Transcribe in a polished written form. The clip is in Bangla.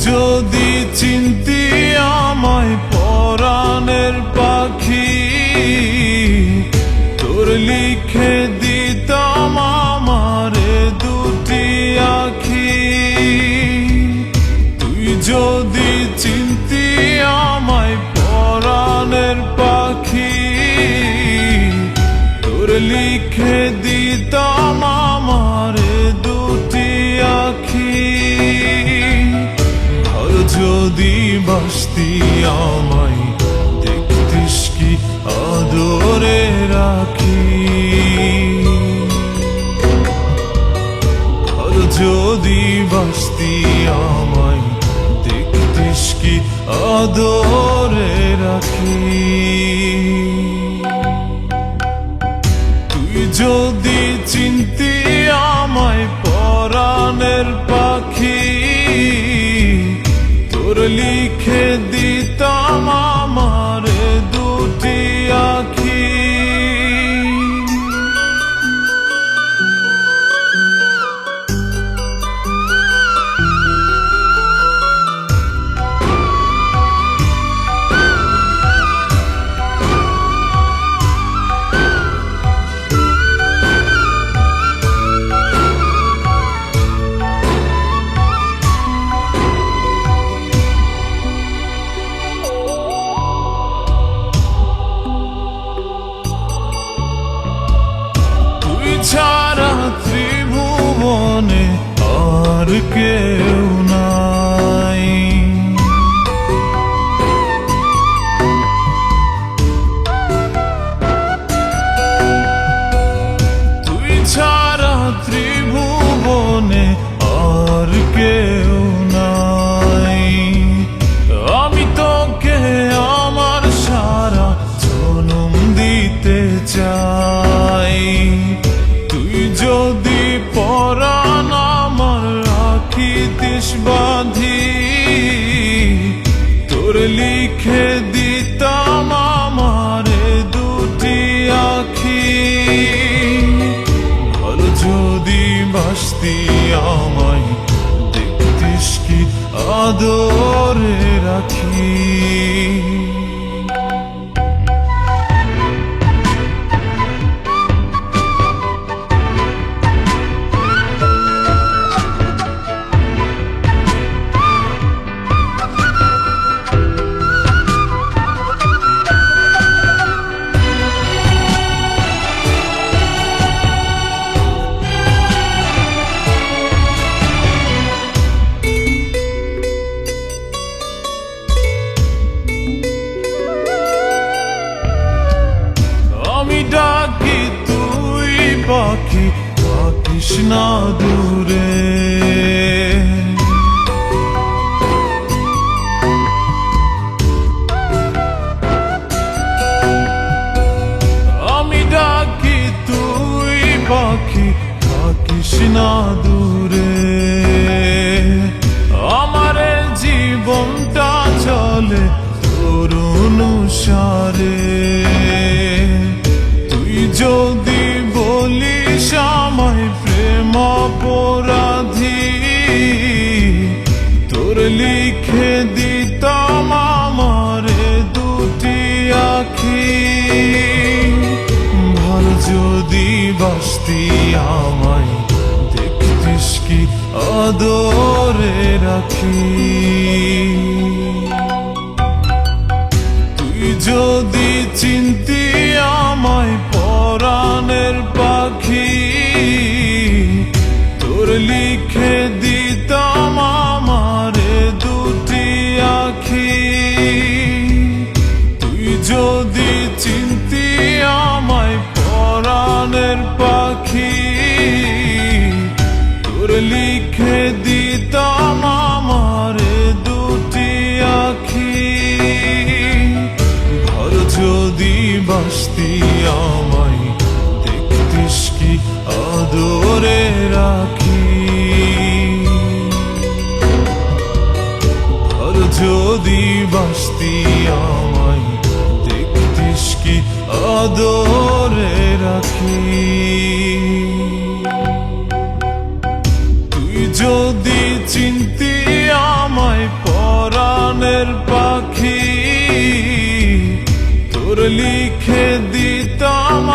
যদি চিনতি আমায় পরাণের পাখি, তোর লিখে দিতাম আমারে দুটি আখি। তুই যদি চিনতি আমায় পরাণের পাখি, তোর লিখে দিতাম আমারে দুটি আখি। যদি বাসতি আমায় দেখতিস কি আদরে রাখি। আর যদি বাসতি আমায় দেখতিস কি আদরে রাখি। তুই যদি চিনতি আমায় পরাণের পাখি, তোর লিখে দিতাম আমারে দুটি আখি। ছাড়া ত্রিভুবনে আর কেউ নাই। তুই ছাড়া ত্রিভুবনে আর কেউ নাই। আমি তোকে আমার সারা জনম দিতে চাই। যদি পরাণ আমার রাখিতিস বাঁধি, তোর লিখে দিতাম আমারে দুটি আখি। আর যদি বাসতি আমায় দেখতিস কি আদরে রাখি। আমি ডাকি তুই পাখি থাকিস না দূরে। আমি ডাকি তুই পাখি থাকিস না দূরে। আমার জীবনটা চলে তোর অনুসারে। যদি বলিস আমায় প্রেম অপরাধী, তোর লিখে দিতাম আমারে দুটি আখি। ভালো যদি বাসতি আমায় দেখতিস কি আদরে রাখি। তুই যদি চিনতি আমায় পরাণের পাখি, তোর লিখে দিতাম আমারে দুটি আখি। তুই যদি চিনতি আমায় পরাণের পাখি, তোর লিখে দিতাম আমারে দুটি আখি। যদি বাসতি আমায় দেখতিস কি আদরে রাখি। আর যদি বাসতি আমায় দেখতিস কি আদরে রাখি। তুই যদি চিনতি আমায় পাখি তোর লিখে দিতাম